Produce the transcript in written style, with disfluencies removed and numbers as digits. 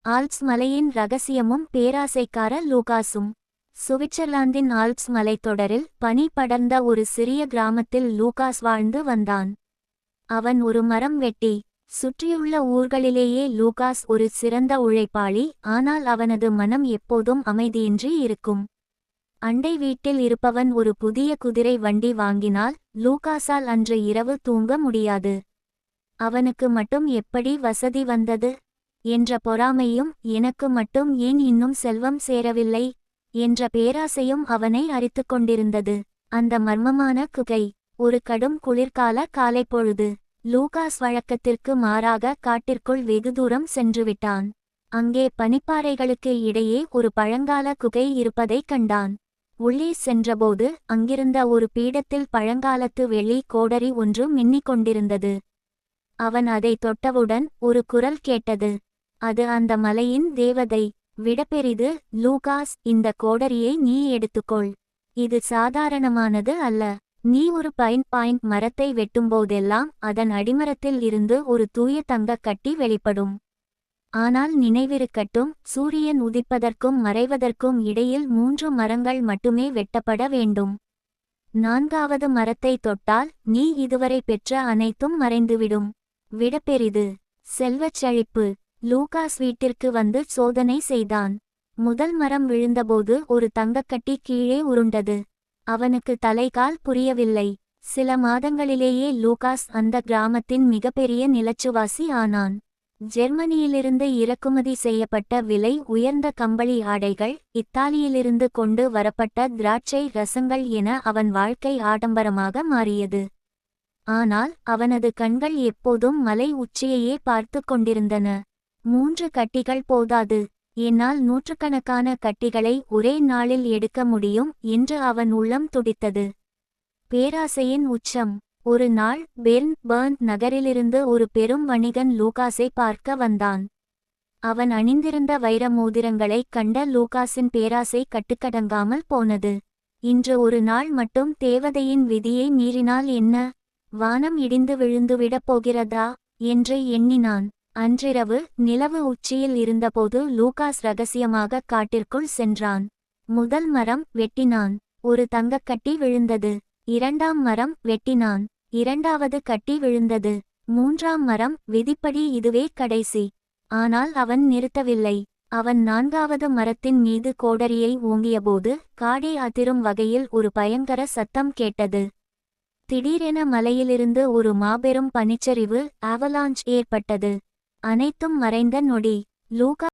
Alps மலையின் ரகசியமும் பேராசைக்கார லூகாஸும். சுவிட்சர்லாந்தின் Alps மலைத்தொடரில் பனி படர்ந்த ஒரு சிறிய கிராமத்தில் லூகாஸ் வாழ்ந்து வந்தான். அவன் ஒரு மரம் வெட்டி. சுற்றியுள்ள ஊர்களிலேயே லூகாஸ் ஒரு சிறந்த உழைப்பாளி. ஆனால் அவனது மனம் எப்போதும் அமைதியின்றி இருக்கும். அண்டை வீட்டில் இருப்பவன் ஒரு புதிய குதிரை வண்டி வாங்கினால் லூகாஸால் அன்று இரவு தூங்க முடியாது. அவனுக்கு மட்டும் எப்படி வசதி வந்தது என்ற பொறாமையும், எனக்கு மட்டும் ஏன் இன்னும் செல்வம் சேரவில்லை என்ற பேராசையும் அவனை அரித்துக் கொண்டிருந்தது. அந்த மர்மமான குகை. ஒரு கடும் குளிர்கால காலைப்பொழுது. லூகாஸ் வழக்கத்திற்கு மாறாக காட்டிற்குள் வெகு தூரம் சென்றுவிட்டான். அங்கே பனிப்பாறைகளுக்கு இடையே ஒரு பழங்கால குகை இருப்பதைக் கண்டான். உள்ளே சென்றபோது அங்கிருந்த ஒரு பீடத்தில் பழங்காலத்து வெள்ளி கோடரி ஒன்று மின்னிக் கொண்டிருந்தது. அவன் அதை தொட்டவுடன் ஒரு குரல் கேட்டது. அது அந்த மலையின் தேவதை. விடப்பெரிது லூகாஸ், இந்த கோடரியை நீ எடுத்துக்கொள். இது சாதாரணமானது அல்ல. நீ ஒரு பைன் மரத்தை வெட்டும்போதெல்லாம் அதன் அடிமரத்தில் இருந்து ஒரு தூய தங்கக் கட்டி வெளிப்படும். ஆனால் நினைவிருக்கட்டும், சூரியன் உதிப்பதற்கும் மறைவதற்கும் இடையில் 3 மரங்கள் மட்டுமே வெட்டப்பட வேண்டும். 4வது மரத்தை தொட்டால் நீ இதுவரை பெற்ற அனைத்தும் மறைந்துவிடும். விடப்பெரிது. செல்வச் செழிப்பு. லூகாஸ் வீட்டிற்கு வந்து சோதனை செய்தான். முதல் மரம் விழுந்தபோது ஒரு தங்கக்கட்டி கீழே உருண்டது. அவனுக்கு தலைகால் புரியவில்லை. சில மாதங்களிலேயே லூகாஸ் அந்த கிராமத்தின் மிகப்பெரிய நிலச்சுவாசி ஆனான். ஜெர்மனியிலிருந்து இறக்குமதி செய்யப்பட்ட விலை உயர்ந்த கம்பளி ஆடைகள், இத்தாலியிலிருந்து கொண்டு வரப்பட்ட திராட்சை ரசங்கள் என அவன் வாழ்க்கை ஆடம்பரமாக மாறியது. ஆனால் அவனது கண்கள் எப்போதும் மலை உச்சியையே பார்த்து கொண்டிருந்தன. 3 கட்டிகள் போதாது. என்னால் நூற்றுக்கணக்கான கட்டிகளை ஒரே நாளில் எடுக்க முடியும் என்று அவன் உள்ளம் துடித்தது. பேராசையின் உச்சம். ஒரு நாள் பெர்ன் நகரிலிருந்து ஒரு பெரும் வணிகன் லூகாஸை பார்க்க வந்தான். அவன் அணிந்திருந்த வைர மோதிரங்களைக் கண்ட லூகாஸின் பேராசை கட்டுக்கடங்காமல் போனது. இன்று ஒரு நாள் மட்டும் தேவதையின் விதியை மீறினால் என்ன? வானம் இடிந்து விழுந்துவிடப் போகிறதா என்று எண்ணினான். அன்றிரவு நிலவு உச்சியில் இருந்தபோது லூகாஸ் ரகசியமாக காட்டிற்குள் சென்றான். முதல் மரம் வெட்டினான். ஒரு தங்கக்கட்டி விழுந்தது. 2ஆம் மரம் வெட்டினான். 2வது கட்டி விழுந்தது. 3ஆம் மரம். விதிப்படி இதுவே கடைசி. ஆனால் அவன் நிறுத்தவில்லை. அவன் 4வது மரத்தின் மீது கோடரியை ஓங்கியபோது காடே அதிரும் வகையில் ஒரு பயங்கர சத்தம் கேட்டது. திடீரென மலையிலிருந்து ஒரு மாபெரும் பனிச்சரிவு ஆவலாஞ்ச் ஏற்பட்டது. அனைத்தும் மறைந்த நொடி. லூகாஸ்